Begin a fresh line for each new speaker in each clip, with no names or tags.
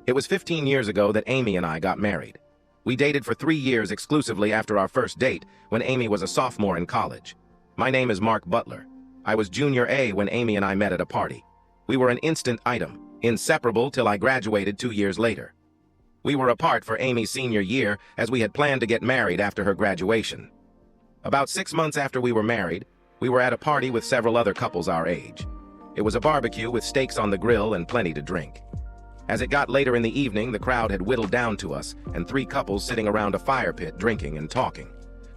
It was 15 years ago that Amy and I got married. We dated for 3 years exclusively after our first date, when Amy was a sophomore in college. My name is Mark Butler. I was junior A when Amy and I met at a party. We were an instant item, inseparable till I graduated 2 years later. We were apart for Amy's senior year, as we had planned to get married after her graduation. About 6 months after we were married, we were at a party with several other couples our age. It was a barbecue with steaks on the grill and plenty to drink. As it got later in the evening, the crowd had whittled down to us, and 3 couples sitting around a fire pit drinking and talking.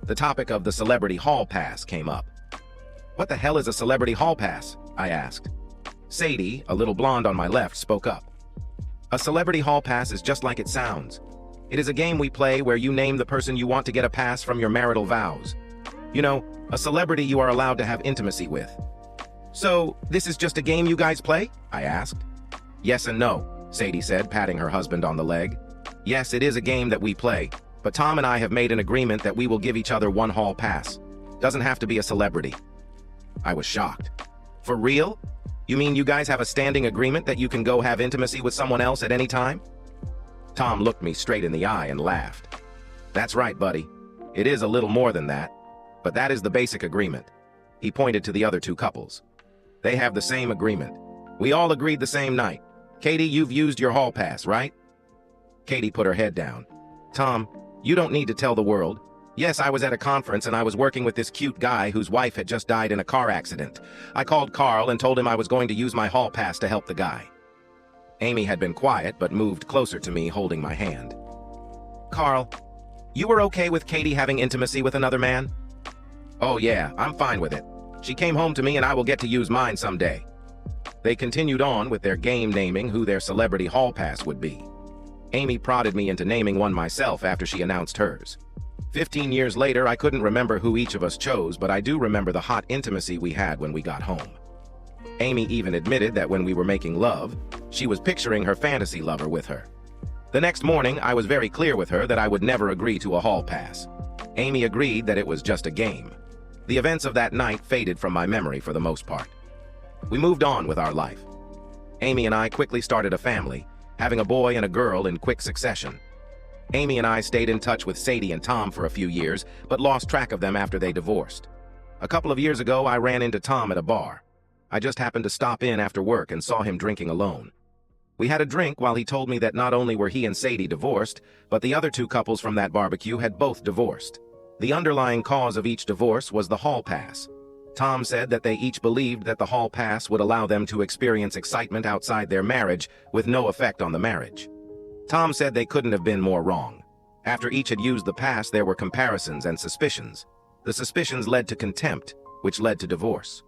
The topic of the celebrity hall pass came up. "What the hell is a celebrity hall pass?" I asked. Sadie, a little blonde on my left, spoke up. "A celebrity hall pass is just like it sounds. It is a game we play where you name the person you want to get a pass from your marital vows. You know, a celebrity you are allowed to have intimacy with." "So, this is just a game you guys play?" I asked. "Yes and no," Sadie said, patting her husband on the leg. "Yes, it is a game that we play, but Tom and I have made an agreement that we will give each other one hall pass. Doesn't have to be a celebrity." I was shocked. "For real? You mean you guys have a standing agreement that you can go have intimacy with someone else at any time?" Tom looked me straight in the eye and laughed. "That's right, buddy. It is a little more than that, but that is the basic agreement." He pointed to the other 2 couples. "They have the same agreement. We all agreed the same night. Katie, you've used your hall pass, right?" Katie put her head down. "Tom, you don't need to tell the world. Yes, I was at a conference and I was working with this cute guy whose wife had just died in a car accident. I called Carl and told him I was going to use my hall pass to help the guy." Amy had been quiet but moved closer to me, holding my hand. "Carl, you were okay with Katie having intimacy with another man?" "Oh yeah, I'm fine with it. She came home to me and I will get to use mine someday." They continued on with their game, naming who their celebrity hall pass would be. Amy prodded me into naming one myself after she announced hers. 15 years later, I couldn't remember who each of us chose, but I do remember the hot intimacy we had when we got home. Amy even admitted that when we were making love, she was picturing her fantasy lover with her. The next morning, I was very clear with her that I would never agree to a hall pass. Amy agreed that it was just a game. The events of that night faded from my memory for the most part. We moved on with our life. Amy and I quickly started a family, having a boy and a girl in quick succession. Amy and I stayed in touch with Sadie and Tom for a few years, but lost track of them after they divorced. A couple of years ago, I ran into Tom at a bar. I just happened to stop in after work and saw him drinking alone. We had a drink while he told me that not only were he and Sadie divorced, but the other 2 couples from that barbecue had both divorced. The underlying cause of each divorce was the hall pass. Tom said that they each believed that the hall pass would allow them to experience excitement outside their marriage with no effect on the marriage. Tom said they couldn't have been more wrong. After each had used the pass, there were comparisons and suspicions. The suspicions led to contempt, which led to divorce.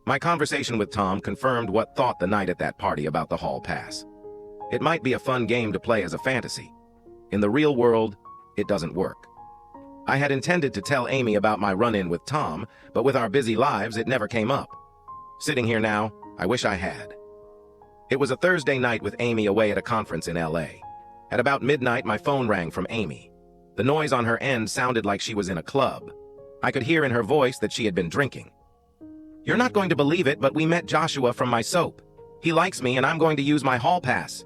My conversation with Tom confirmed what thought the night at that party about the hall pass. It might be a fun game to play as a fantasy. In the real world, it doesn't work. I had intended to tell Amy about my run-in with Tom, but with our busy lives, it never came up. Sitting here now, I wish I had. It was a Thursday night with Amy away at a conference in LA. At about midnight, my phone rang from Amy. The noise on her end sounded like she was in a club. I could hear in her voice that she had been drinking. "You're not going to believe it, but we met Joshua from my soap. He likes me and I'm going to use my hall pass."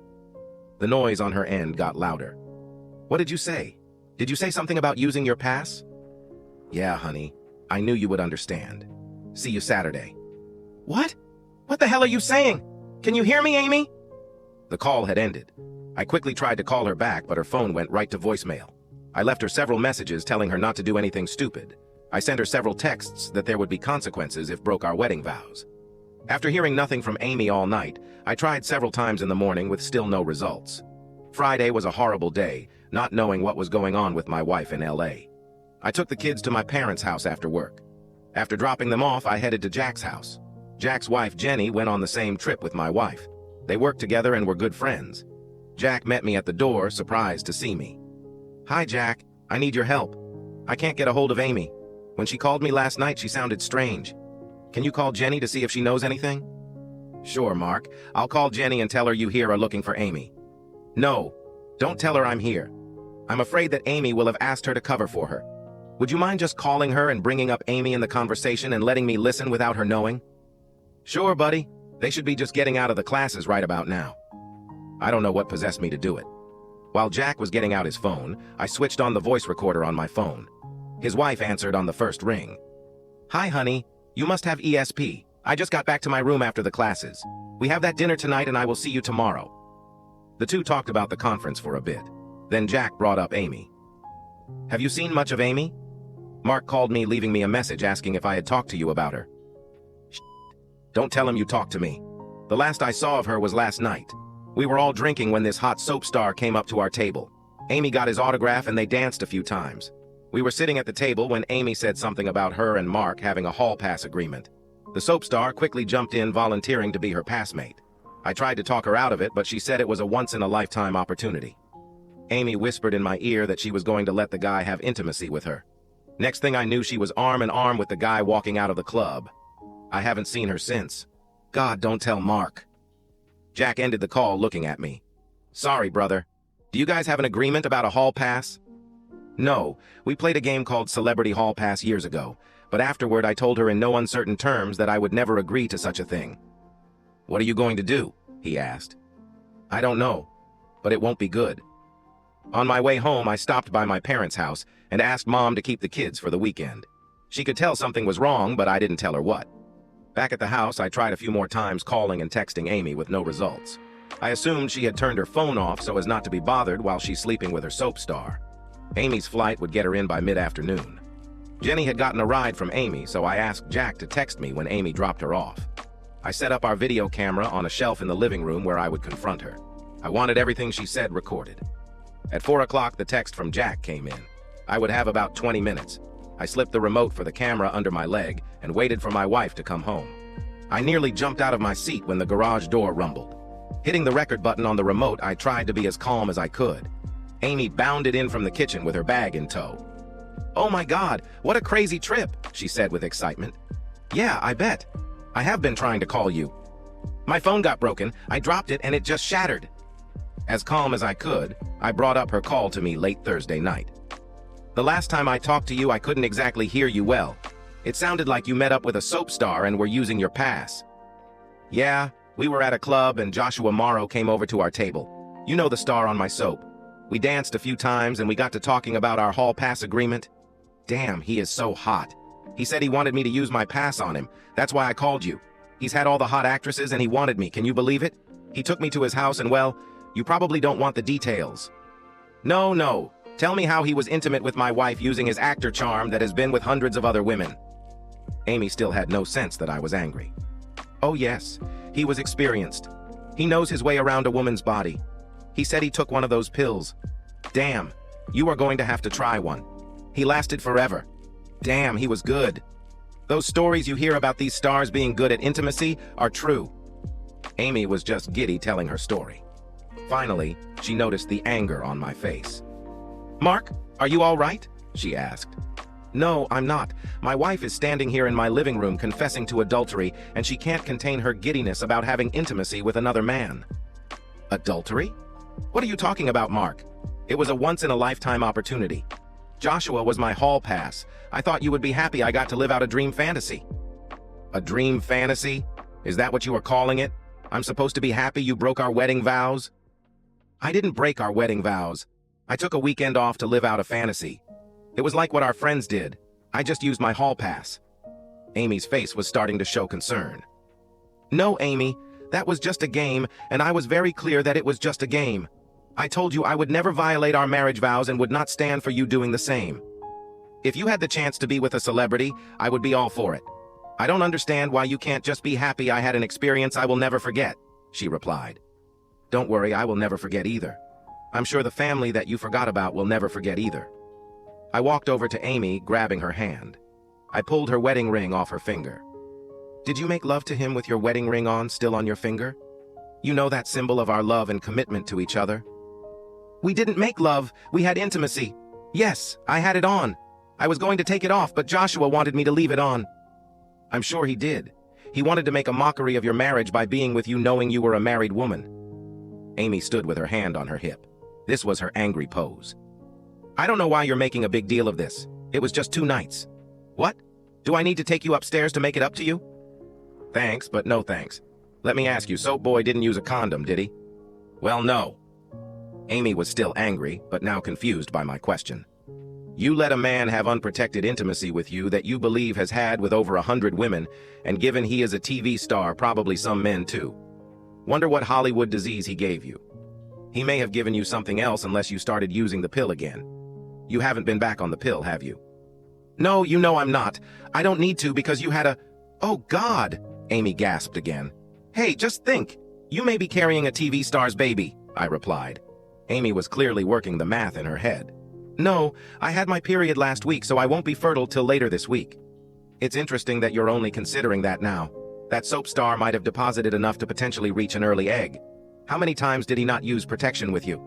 The noise on her end got louder. "What did you say? Did you say something about using your pass?" "Yeah, honey. I knew you would understand. See you Saturday." "What? What the hell are you saying? Can you hear me, Amy?" The call had ended. I quickly tried to call her back, but her phone went right to voicemail. I left her several messages telling her not to do anything stupid. I sent her several texts that there would be consequences if broke our wedding vows. After hearing nothing from Amy all night, I tried several times in the morning with still no results. Friday was a horrible day, not knowing what was going on with my wife in LA. I took the kids to my parents' house after work. After dropping them off, I headed to Jack's house. Jack's wife, Jenny, went on the same trip with my wife. They worked together and were good friends. Jack met me at the door, surprised to see me. "Hi, Jack. I need your help. I can't get a hold of Amy. When she called me last night, she sounded strange. Can you call Jenny to see if she knows anything?" "Sure, Mark. I'll call Jenny and tell her you here are looking for Amy." "No, don't tell her I'm here. I'm afraid that Amy will have asked her to cover for her. Would you mind just calling her and bringing up Amy in the conversation and letting me listen without her knowing?" "Sure, buddy. They should be just getting out of the classes right about now." I don't know what possessed me to do it. While Jack was getting out his phone, I switched on the voice recorder on my phone. His wife answered on the first ring. "Hi, honey. You must have ESP. I just got back to my room after the classes. We have that dinner tonight and I will see you tomorrow." The two talked about the conference for a bit. Then Jack brought up Amy. "Have you seen much of Amy? Mark called me leaving me a message asking if I had talked to you about her." "Don't tell him you talked to me. The last I saw of her was last night. We were all drinking when this hot soap star came up to our table. Amy got his autograph and they danced a few times. We were sitting at the table when Amy said something about her and Mark having a hall pass agreement. The soap star quickly jumped in, volunteering to be her passmate. I tried to talk her out of it, but she said it was a once-in-a-lifetime opportunity. Amy whispered in my ear that she was going to let the guy have intimacy with her. Next thing I knew, she was arm in arm with the guy walking out of the club. I haven't seen her since. God, don't tell Mark." Jack ended the call looking at me. "Sorry, brother. Do you guys have an agreement about a hall pass?" "No, we played a game called Celebrity Hall Pass years ago, but afterward I told her in no uncertain terms that I would never agree to such a thing." "What are you going to do?" he asked. "I don't know, but it won't be good." On my way home, I stopped by my parents' house and asked Mom to keep the kids for the weekend. She could tell something was wrong, but I didn't tell her what. Back at the house, I tried a few more times calling and texting Amy with no results. I assumed she had turned her phone off so as not to be bothered while she's sleeping with her soap star. Amy's flight would get her in by mid-afternoon. Jenny had gotten a ride from Amy, so I asked Jack to text me when Amy dropped her off. I set up our video camera on a shelf in the living room where I would confront her. I wanted everything she said recorded. At 4 o'clock, the text from Jack came in. I would have about 20 minutes. I slipped the remote for the camera under my leg and waited for my wife to come home. I nearly jumped out of my seat when the garage door rumbled. Hitting the record button on the remote, I tried to be as calm as I could. Amy bounded in from the kitchen with her bag in tow. "Oh my God, what a crazy trip," she said with excitement. "Yeah, I bet. I have been trying to call you. My phone got broken, I dropped it and it just shattered." As calm as I could, I brought up her call to me late Thursday night. "The last time I talked to you, I couldn't exactly hear you well. It sounded like you met up with a soap star and were using your pass." "Yeah, we were at a club and Joshua Morrow came over to our table. You know the star on my soap. We danced a few times and we got to talking about our hall pass agreement. Damn, he is so hot. He said he wanted me to use my pass on him. That's why I called you. He's had all the hot actresses and he wanted me, can you believe it? He took me to his house and well, you probably don't want the details." No. Tell me how he was intimate with my wife using his actor charm that has been with hundreds of other women." Amy still had no sense that I was angry. "Oh yes, he was experienced. He knows his way around a woman's body. He said he took one of those pills. Damn, you are going to have to try one. He lasted forever. Damn, he was good. Those stories you hear about these stars being good at intimacy are true." Amy was just giddy telling her story. Finally, she noticed the anger on my face. "Mark, are you all right?" she asked. "No, I'm not. My wife is standing here in my living room confessing to adultery, and she can't contain her giddiness about having intimacy with another man." "Adultery? What are you talking about, Mark? It was a once-in-a-lifetime opportunity. Joshua was my hall pass. I thought you would be happy I got to live out a dream fantasy." "A dream fantasy? Is that what you are calling it? I'm supposed to be happy you broke our wedding vows?" "I didn't break our wedding vows. I took a weekend off to live out a fantasy. It was like what our friends did. I just used my hall pass." Amy's face was starting to show concern. "No, Amy, that was just a game, and I was very clear that it was just a game. I told you I would never violate our marriage vows and would not stand for you doing the same. If you had the chance to be with a celebrity, I would be all for it. I don't understand why you can't just be happy I had an experience I will never forget," she replied. "Don't worry, I will never forget either. I'm sure the family that you forgot about will never forget either." I walked over to Amy, grabbing her hand. I pulled her wedding ring off her finger. "Did you make love to him with your wedding ring on still on your finger? You know that symbol of our love and commitment to each other?" "We didn't make love, we had intimacy. Yes, I had it on. I was going to take it off, but Joshua wanted me to leave it on." "I'm sure he did. He wanted to make a mockery of your marriage by being with you knowing you were a married woman." Amy stood with her hand on her hip. This was her angry pose. "I don't know why you're making a big deal of this. It was just 2 nights. What? Do I need to take you upstairs to make it up to you?" "Thanks, but no thanks. Let me ask you, Soap Boy didn't use a condom, did he?" Well, no. Amy was still angry, but now confused by my question. You let a man have unprotected intimacy with you that you believe has had with over 100 women, and given he is a TV star, probably some men too. Wonder what Hollywood disease he gave you. He may have given you something else unless you started using the pill again. You haven't been back on the pill, have you? No, you know I'm not. I don't need to because you had a... Oh, God, Amy gasped again. Hey, just think. You may be carrying a TV star's baby, I replied. Amy was clearly working the math in her head. No, I had my period last week, so I won't be fertile till later this week. It's interesting that you're only considering that now. That soap star might have deposited enough to potentially reach an early egg. How many times did he not use protection with you?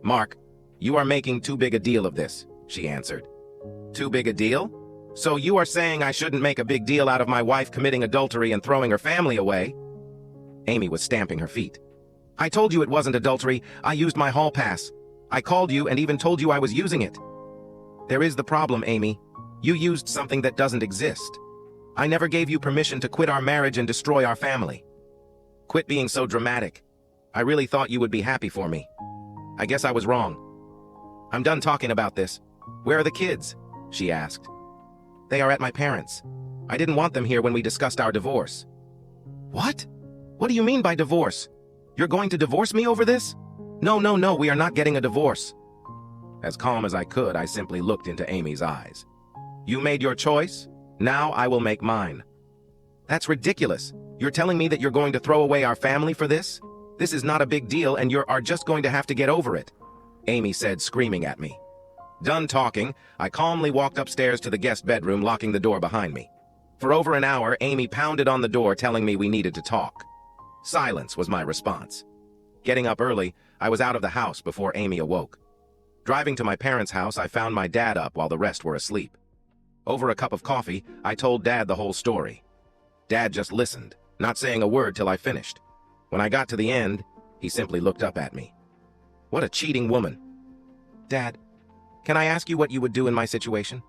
Mark, you are making too big a deal of this, she answered. Too big a deal? So you are saying I shouldn't make a big deal out of my wife committing adultery and throwing her family away? Amy was stamping her feet. I told you it wasn't adultery. I used my hall pass. I called you and even told you I was using it. There is the problem, Amy. You used something that doesn't exist. I never gave you permission to quit our marriage and destroy our family. Quit being so dramatic. I really thought you would be happy for me. I guess I was wrong. I'm done talking about this. Where are the kids? She asked. They are at my parents'. I didn't want them here when we discussed our divorce. What? What do you mean by divorce? You're going to divorce me over this? No, we are not getting a divorce. As calm as I could, I simply looked into Amy's eyes. You made your choice. Now I will make mine. That's ridiculous. You're telling me that you're going to throw away our family for this? This is not a big deal and you are just going to have to get over it, Amy said, screaming at me. Done talking, I calmly walked upstairs to the guest bedroom, locking the door behind me. For over an hour, Amy pounded on the door telling me we needed to talk. Silence was my response. Getting up early, I was out of the house before Amy awoke. Driving to my parents' house, I found my dad up while the rest were asleep. Over a cup of coffee, I told Dad the whole story. Dad just listened, not saying a word till I finished. When I got to the end, he simply looked up at me. What a cheating woman. Dad, can I ask you what you would do in my situation?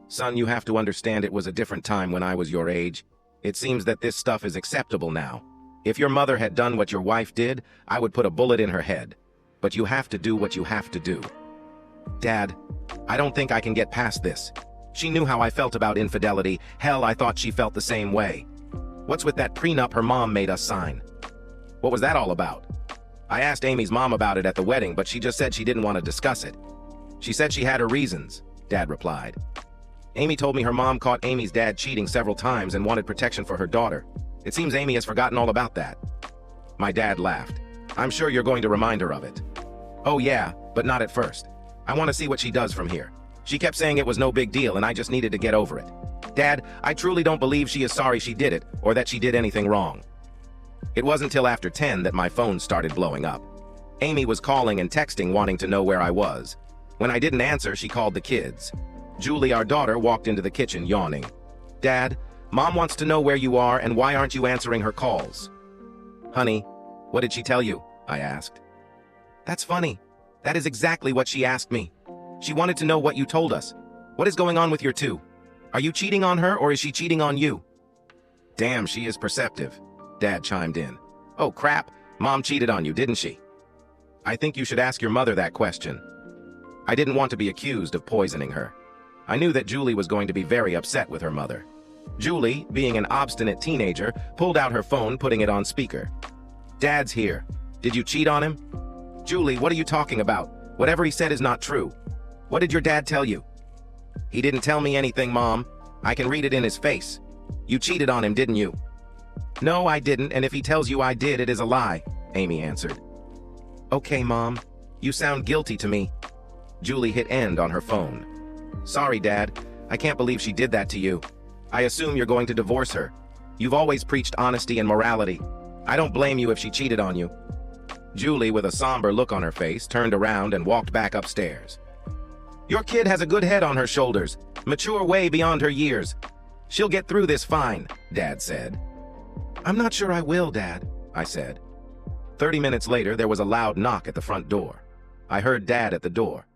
Son, you have to understand it was a different time when I was your age. It seems that this stuff is acceptable now. If your mother had done what your wife did, I would put a bullet in her head. But you have to do what you have to do. Dad, I don't think I can get past this. She knew how I felt about infidelity. Hell, I thought she felt the same way. What's with that prenup her mom made us sign? What was that all about? I asked Amy's mom about it at the wedding, but she just said she didn't want to discuss it. She said she had her reasons, Dad replied. Amy told me her mom caught Amy's dad cheating several times and wanted protection for her daughter. It seems Amy has forgotten all about that. My dad laughed. I'm sure you're going to remind her of it. Oh yeah, but not at first. I want to see what she does from here. She kept saying it was no big deal and I just needed to get over it. Dad, I truly don't believe she is sorry she did it or that she did anything wrong. It wasn't till after 10 that my phone started blowing up. Amy was calling and texting wanting to know where I was. When I didn't answer, she called the kids. Julie, our daughter, walked into the kitchen yawning. Dad, Mom wants to know where you are and why aren't you answering her calls? Honey, what did she tell you? I asked. That's funny. That is exactly what she asked me. She wanted to know what you told us. What is going on with your two? Are you cheating on her or is she cheating on you? Damn, she is perceptive, Dad chimed in. Oh crap, Mom cheated on you, didn't she? I think you should ask your mother that question. I didn't want to be accused of poisoning her. I knew that Julie was going to be very upset with her mother. Julie, being an obstinate teenager, pulled out her phone, putting it on speaker. Dad's here. Did you cheat on him? Julie, what are you talking about? Whatever he said is not true. What did your dad tell you? He didn't tell me anything, Mom. I can read it in his face. You cheated on him, didn't you? No, I didn't, and if he tells you I did, it is a lie, Amy answered. Okay, Mom. You sound guilty to me. Julie hit end on her phone. Sorry, Dad. I can't believe she did that to you. I assume you're going to divorce her. You've always preached honesty and morality. I don't blame you if she cheated on you. Julie, with a somber look on her face, turned around and walked back upstairs. Your kid has a good head on her shoulders, mature way beyond her years. She'll get through this fine, Dad said. I'm not sure I will, Dad, I said. 30 minutes later, there was a loud knock at the front door. I heard Dad at the door.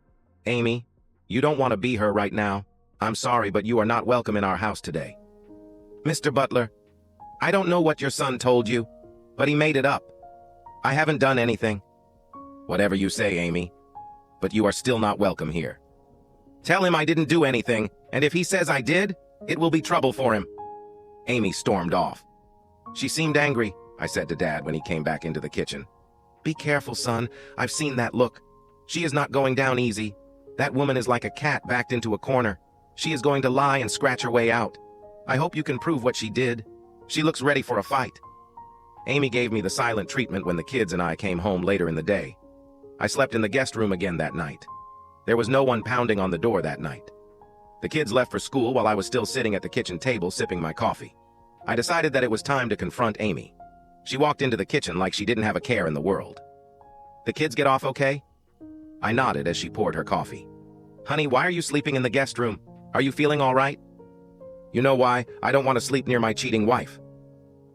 Amy, you don't want to be her right now. I'm sorry, but you are not welcome in our house today. Mr. Butler, I don't know what your son told you, but he made it up. I haven't done anything. Whatever you say, Amy. But you are still not welcome here. Tell him I didn't do anything, and if he says I did, it will be trouble for him. Amy stormed off. She seemed angry, I said to Dad when he came back into the kitchen. Be careful, son. I've seen that look. She is not going down easy. That woman is like a cat backed into a corner. She is going to lie and scratch her way out. I hope you can prove what she did. She looks ready for a fight. Amy gave me the silent treatment when the kids and I came home later in the day. I slept in the guest room again that night. There was no one pounding on the door that night. The kids left for school while I was still sitting at the kitchen table sipping my coffee. I decided that it was time to confront Amy. She walked into the kitchen like she didn't have a care in the world. The kids get off okay? I nodded as she poured her coffee. Honey, why are you sleeping in the guest room? Are you feeling all right? You know why? I don't want to sleep near my cheating wife.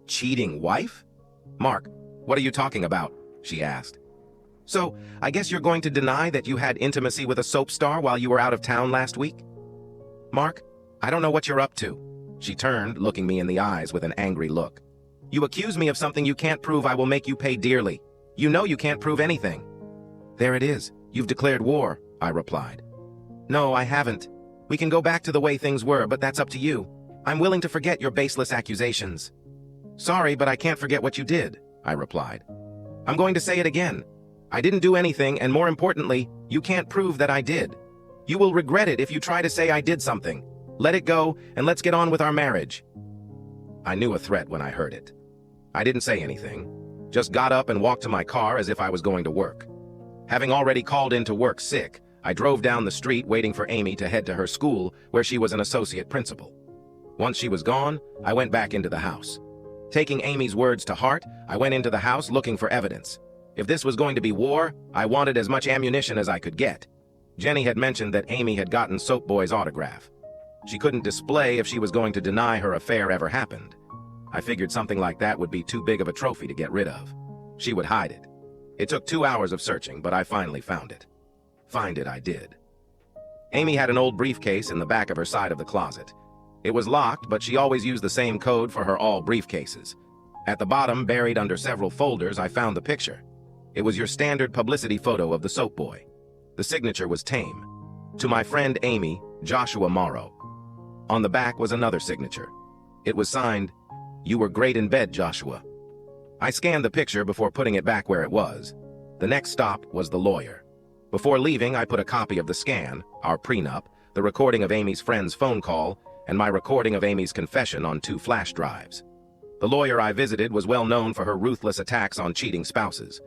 Cheating wife? Mark, what are you talking about? She asked. So, I guess you're going to deny that you had intimacy with a soap star while you were out of town last week? Mark, I don't know what you're up to. She turned, looking me in the eyes with an angry look. You accuse me of something you can't prove. I will make you pay dearly. You know you can't prove anything. There it is. You've declared war, I replied. No, I haven't. We can go back to the way things were, but that's up to you. I'm willing to forget your baseless accusations. Sorry, but I can't forget what you did, I replied. I'm going to say it again. I didn't do anything, and more importantly, you can't prove that I did. You will regret it if you try to say I did something. Let it go, and let's get on with our marriage. I knew a threat when I heard it. I didn't say anything, just got up and walked to my car as if I was going to work. Having already called in to work sick, I drove down the street waiting for Amy to head to her school, where she was an associate principal. Once she was gone, I went back into the house. Taking Amy's words to heart, I went into the house looking for evidence. If this was going to be war, I wanted as much ammunition as I could get. Jenny had mentioned that Amy had gotten Soap Boy's autograph. She couldn't display if she was going to deny her affair ever happened. I figured something like that would be too big of a trophy to get rid of. She would hide it. It took 2 hours of searching, but I finally found it. Find it I did. Amy had an old briefcase in the back of her side of the closet. It was locked, but she always used the same code for her all briefcases. At the bottom, buried under several folders, I found the picture. It was your standard publicity photo of the Soap Boy. The signature was tame. To my friend Amy, Joshua Morrow. On the back was another signature. It was signed, You were great in bed, Joshua. I scanned the picture before putting it back where it was. The next stop was the lawyer. Before leaving, I put a copy of the scan, our prenup, the recording of Amy's friend's phone call, and my recording of Amy's confession on 2 flash drives. The lawyer I visited was well known for her ruthless attacks on cheating spouses.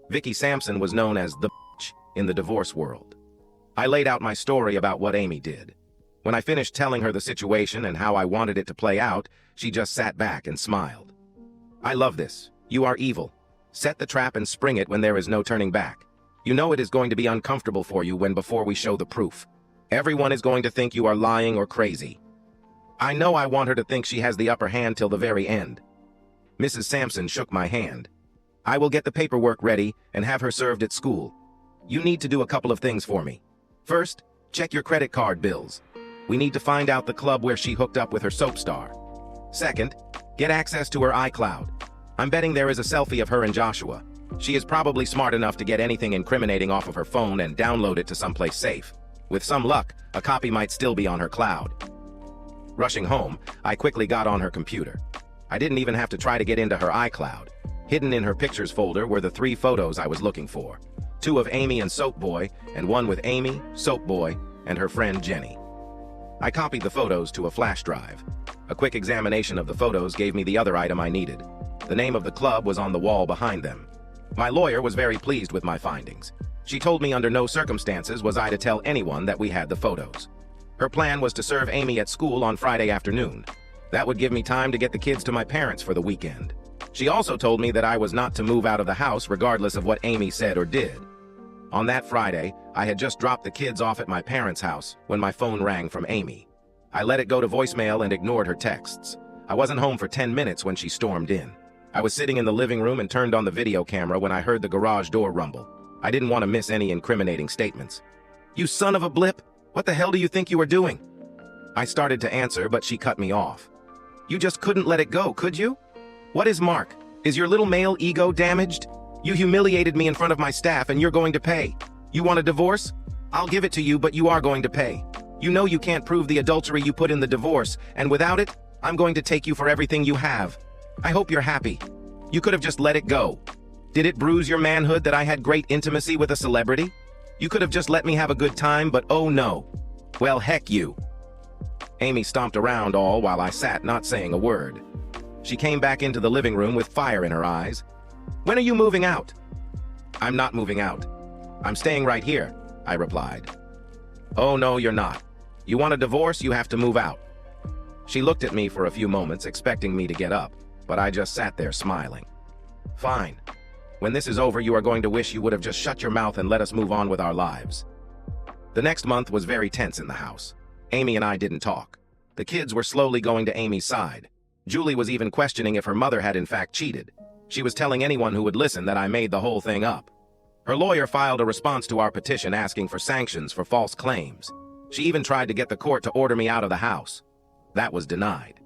Vicky Sampson was known as the bitch in the divorce world. I laid out my story about what Amy did. When I finished telling her the situation and how I wanted it to play out, she just sat back and smiled. I love this. You are evil. Set the trap and spring it when there is no turning back. You know it is going to be uncomfortable for you before we show the proof. Everyone is going to think you are lying or crazy. I know I want her to think she has the upper hand till the very end. Mrs. Sampson shook my hand. I will get the paperwork ready and have her served at school. You need to do a couple of things for me. First, check your credit card bills. We need to find out the club where she hooked up with her soap star. Second, get access to her iCloud. I'm betting there is a selfie of her and Joshua. She is probably smart enough to get anything incriminating off of her phone and download it to someplace safe. With some luck, a copy might still be on her cloud. Rushing home, I quickly got on her computer. I didn't even have to try to get into her iCloud. Hidden in her pictures folder were the 3 photos I was looking for. 2 of Amy and Soap Boy, and 1 with Amy, Soap Boy, and her friend Jenny. I copied the photos to a flash drive. A quick examination of the photos gave me the other item I needed. The name of the club was on the wall behind them. My lawyer was very pleased with my findings. She told me under no circumstances was I to tell anyone that we had the photos. Her plan was to serve Amy at school on Friday afternoon. That would give me time to get the kids to my parents for the weekend. She also told me that I was not to move out of the house regardless of what Amy said or did. On that Friday, I had just dropped the kids off at my parents' house when my phone rang from Amy. I let it go to voicemail and ignored her texts. I wasn't home for 10 minutes when she stormed in. I was sitting in the living room and turned on the video camera when I heard the garage door rumble. I didn't want to miss any incriminating statements. You son of a blip! What the hell do you think you were doing? I started to answer, but she cut me off. You just couldn't let it go, could you? What is Mark? Is your little male ego damaged? You humiliated me in front of my staff and you're going to pay. You want a divorce? I'll give it to you, but you are going to pay. You know you can't prove the adultery you put in the divorce, and without it, I'm going to take you for everything you have. I hope you're happy. You could have just let it go. Did it bruise your manhood that I had great intimacy with a celebrity? You could have just let me have a good time, but oh no. Well, heck you. Amy stomped around all while I sat not saying a word. She came back into the living room with fire in her eyes. When are you moving out? I'm not moving out. I'm staying right here, I replied. Oh no, you're not. You want a divorce, you have to move out. She looked at me for a few moments, expecting me to get up, but I just sat there smiling. Fine. When this is over, you are going to wish you would have just shut your mouth and let us move on with our lives. The next month was very tense in the house. Amy and I didn't talk. The kids were slowly going to Amy's side. Julie was even questioning if her mother had in fact cheated. She was telling anyone who would listen that I made the whole thing up. Her lawyer filed a response to our petition asking for sanctions for false claims. She even tried to get the court to order me out of the house. That was denied.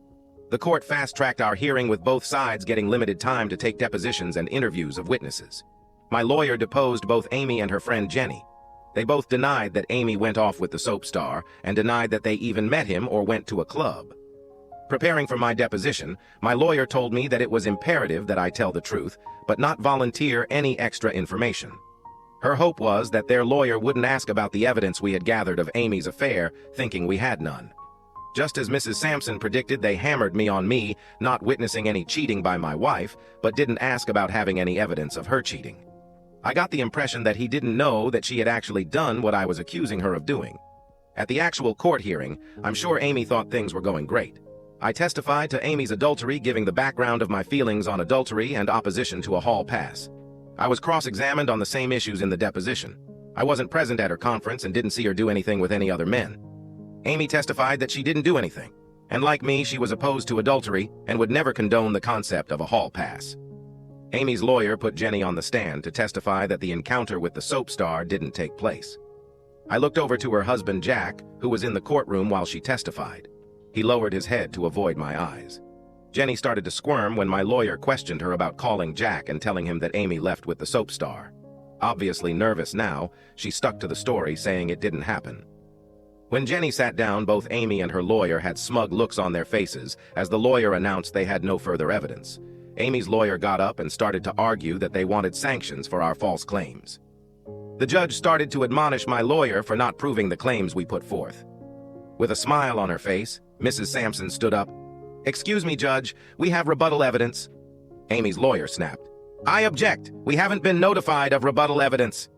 The court fast-tracked our hearing with both sides getting limited time to take depositions and interviews of witnesses. My lawyer deposed both Amy and her friend Jenny. They both denied that Amy went off with the soap star and denied that they even met him or went to a club. Preparing for my deposition, my lawyer told me that it was imperative that I tell the truth, but not volunteer any extra information. Her hope was that their lawyer wouldn't ask about the evidence we had gathered of Amy's affair, thinking we had none. Just as Mrs. Sampson predicted, they hammered me on me not witnessing any cheating by my wife, but didn't ask about having any evidence of her cheating. I got the impression that he didn't know that she had actually done what I was accusing her of doing. At the actual court hearing, I'm sure Amy thought things were going great. I testified to Amy's adultery, giving the background of my feelings on adultery and opposition to a hall pass. I was cross-examined on the same issues in the deposition. I wasn't present at her conference and didn't see her do anything with any other men. Amy testified that she didn't do anything, and like me, she was opposed to adultery and would never condone the concept of a hall pass. Amy's lawyer put Jenny on the stand to testify that the encounter with the soap star didn't take place. I looked over to her husband Jack, who was in the courtroom while she testified. He lowered his head to avoid my eyes. Jenny started to squirm when my lawyer questioned her about calling Jack and telling him that Amy left with the soap star. Obviously nervous now, she stuck to the story, saying it didn't happen. When Jenny sat down, both Amy and her lawyer had smug looks on their faces as the lawyer announced they had no further evidence. Amy's lawyer got up and started to argue that they wanted sanctions for our false claims. The judge started to admonish my lawyer for not proving the claims we put forth. With a smile on her face, Mrs. Sampson stood up. "Excuse me, Judge, we have rebuttal evidence." Amy's lawyer snapped. "I object. We haven't been notified of rebuttal evidence."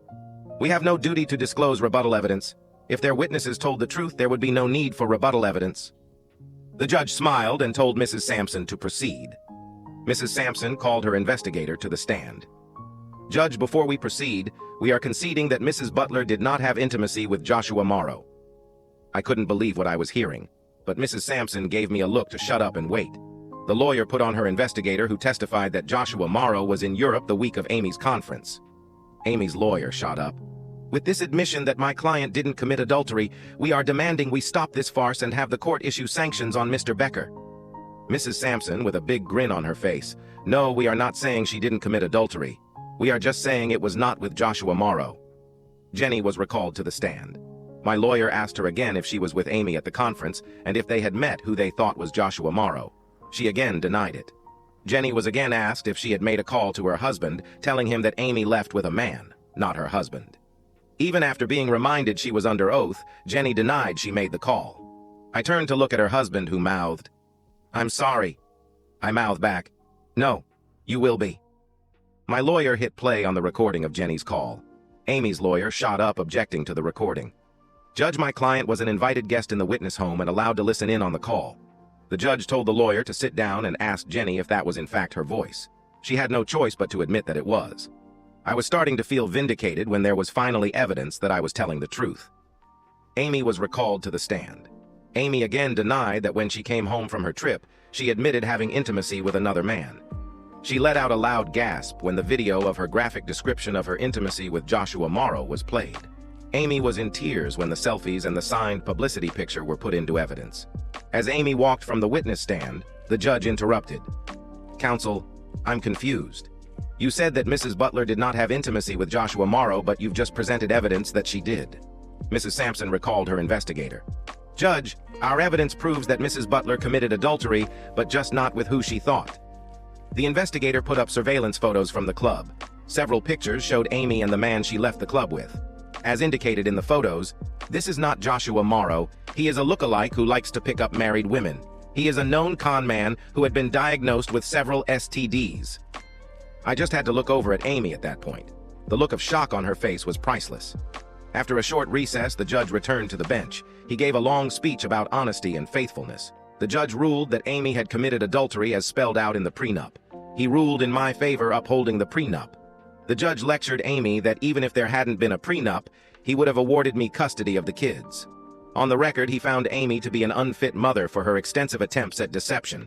"We have no duty to disclose rebuttal evidence. If their witnesses told the truth, there would be no need for rebuttal evidence." The judge smiled and told Mrs. Sampson to proceed. Mrs. Sampson called her investigator to the stand. "Judge, before we proceed, we are conceding that Mrs. Butler did not have intimacy with Joshua Morrow." I couldn't believe what I was hearing, but Mrs. Sampson gave me a look to shut up and wait. The lawyer put on her investigator, who testified that Joshua Morrow was in Europe the week of Amy's conference. Amy's lawyer shot up. "With this admission that my client didn't commit adultery, we are demanding we stop this farce and have the court issue sanctions on Mr. Becker." Mrs. Sampson, with a big grin on her face, "No, we are not saying she didn't commit adultery. We are just saying it was not with Joshua Morrow." Jenny was recalled to the stand. My lawyer asked her again if she was with Amy at the conference and if they had met who they thought was Joshua Morrow. She again denied it. Jenny was again asked if she had made a call to her husband, telling him that Amy left with a man, not her husband. Even after being reminded she was under oath, Jenny denied she made the call. I turned to look at her husband, who mouthed, "I'm sorry." I mouthed back, "No, you will be." My lawyer hit play on the recording of Jenny's call. Amy's lawyer shot up, objecting to the recording. "Judge, my client was an invited guest in the witness home and allowed to listen in on the call." The judge told the lawyer to sit down and asked Jenny if that was in fact her voice. She had no choice but to admit that it was. I was starting to feel vindicated when there was finally evidence that I was telling the truth. Amy was recalled to the stand. Amy again denied that when she came home from her trip, she admitted having intimacy with another man. She let out a loud gasp when the video of her graphic description of her intimacy with Joshua Morrow was played. Amy was in tears when the selfies and the signed publicity picture were put into evidence. As Amy walked from the witness stand, the judge interrupted. "Counsel, I'm confused. You said that Mrs. Butler did not have intimacy with Joshua Morrow, but you've just presented evidence that she did. Mrs. Sampson recalled her investigator. Judge, our evidence proves that Mrs. Butler committed adultery, but just not with who she thought. The investigator put up surveillance photos from the club. Several pictures showed Amy and the man she left the club with. As indicated in the photos, this is not Joshua Morrow. He is a lookalike who likes to pick up married women. He is a known con man who had been diagnosed with several STDs. I just had to look over at Amy at that point. The look of shock on her face was priceless. After a short recess, the judge returned to the bench. He gave a long speech about honesty and faithfulness. The judge ruled that Amy had committed adultery as spelled out in the prenup. He ruled in my favor, upholding the prenup. The judge lectured Amy that even if there hadn't been a prenup, he would have awarded me custody of the kids. On the record, he found Amy to be an unfit mother for her extensive attempts at deception.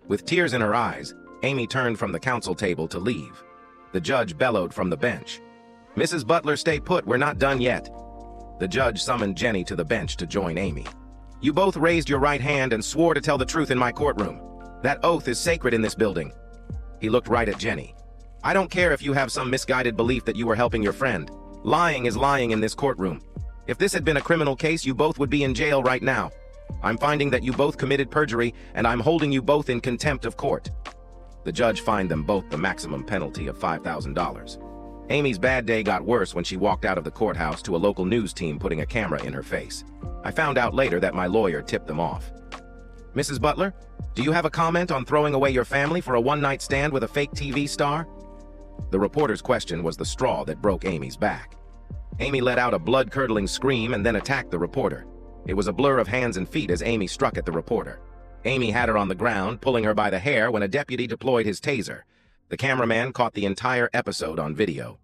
With tears in her eyes, Amy turned from the counsel table to leave. The judge bellowed from the bench. Mrs. Butler, stay put, we're not done yet. The judge summoned Jenny to the bench to join Amy. You both raised your right hand and swore to tell the truth in my courtroom. That oath is sacred in this building. He looked right at Jenny. I don't care if you have some misguided belief that you were helping your friend. Lying is lying in this courtroom. If this had been a criminal case, you both would be in jail right now. I'm finding that you both committed perjury, and I'm holding you both in contempt of court. The judge fined them both the maximum penalty of $5,000. Amy's bad day got worse when she walked out of the courthouse to a local news team putting a camera in her face. I found out later that my lawyer tipped them off. Mrs. Butler, do you have a comment on throwing away your family for a one-night stand with a fake TV star? The reporter's question was the straw that broke Amy's back. Amy let out a blood-curdling scream and then attacked the reporter. It was a blur of hands and feet as Amy struck at the reporter. Amy had her on the ground, pulling her by the hair when a deputy deployed his taser. The cameraman caught the entire episode on video.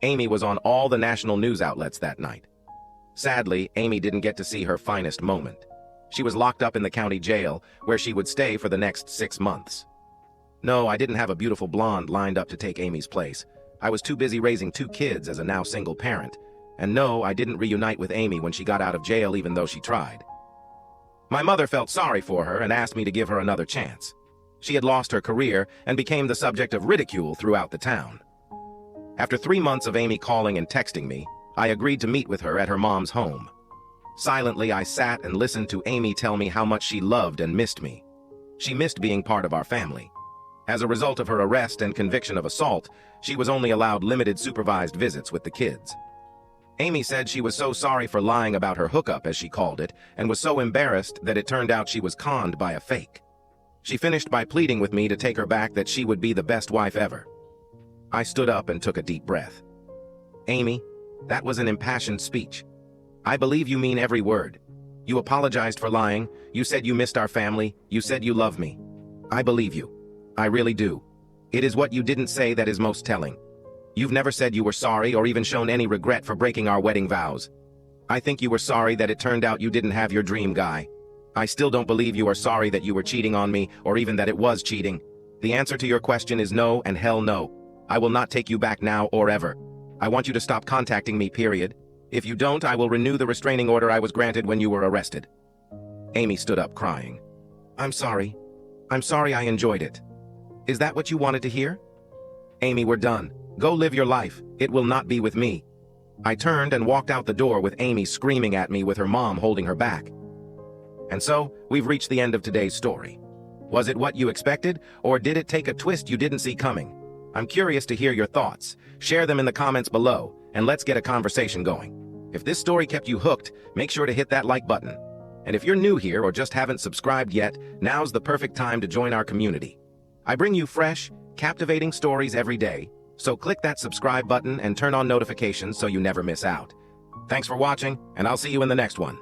Amy was on all the national news outlets that night. Sadly, Amy didn't get to see her finest moment. She was locked up in the county jail, where she would stay for the next 6 months. No, I didn't have a beautiful blonde lined up to take Amy's place. I was too busy raising 2 kids as a now single parent. And no, I didn't reunite with Amy when she got out of jail, even though she tried. My mother felt sorry for her and asked me to give her another chance. She had lost her career and became the subject of ridicule throughout the town. After 3 months of Amy calling and texting me, I agreed to meet with her at her mom's home. Silently, I sat and listened to Amy tell me how much she loved and missed me. She missed being part of our family. As a result of her arrest and conviction of assault, she was only allowed limited supervised visits with the kids. Amy said she was so sorry for lying about her hookup, as she called it, and was so embarrassed that it turned out she was conned by a fake. She finished by pleading with me to take her back, that she would be the best wife ever. I stood up and took a deep breath. Amy, that was an impassioned speech. I believe you mean every word. You apologized for lying. You said you missed our family. You said you love me. I believe you. I really do. It is what you didn't say that is most telling. You've never said you were sorry or even shown any regret for breaking our wedding vows. I think you were sorry that it turned out you didn't have your dream guy. I still don't believe you are sorry that you were cheating on me, or even that it was cheating. The answer to your question is no, and hell no. I will not take you back now or ever. I want you to stop contacting me, period. If you don't, I will renew the restraining order I was granted when you were arrested. Amy stood up crying. I'm sorry. I'm sorry I enjoyed it. Is that what you wanted to hear? Amy, we're done. Go live your life. It will not be with me. I turned and walked out the door with Amy screaming at me with her mom holding her back. And so, we've reached the end of today's story. Was it what you expected, or did it take a twist you didn't see coming? I'm curious to hear your thoughts. Share them in the comments below, and let's get a conversation going. If this story kept you hooked, make sure to hit that like button. And if you're new here or just haven't subscribed yet, now's the perfect time to join our community. I bring you fresh, captivating stories every day, so click that subscribe button and turn on notifications so you never miss out. Thanks for watching, and I'll see you in the next one.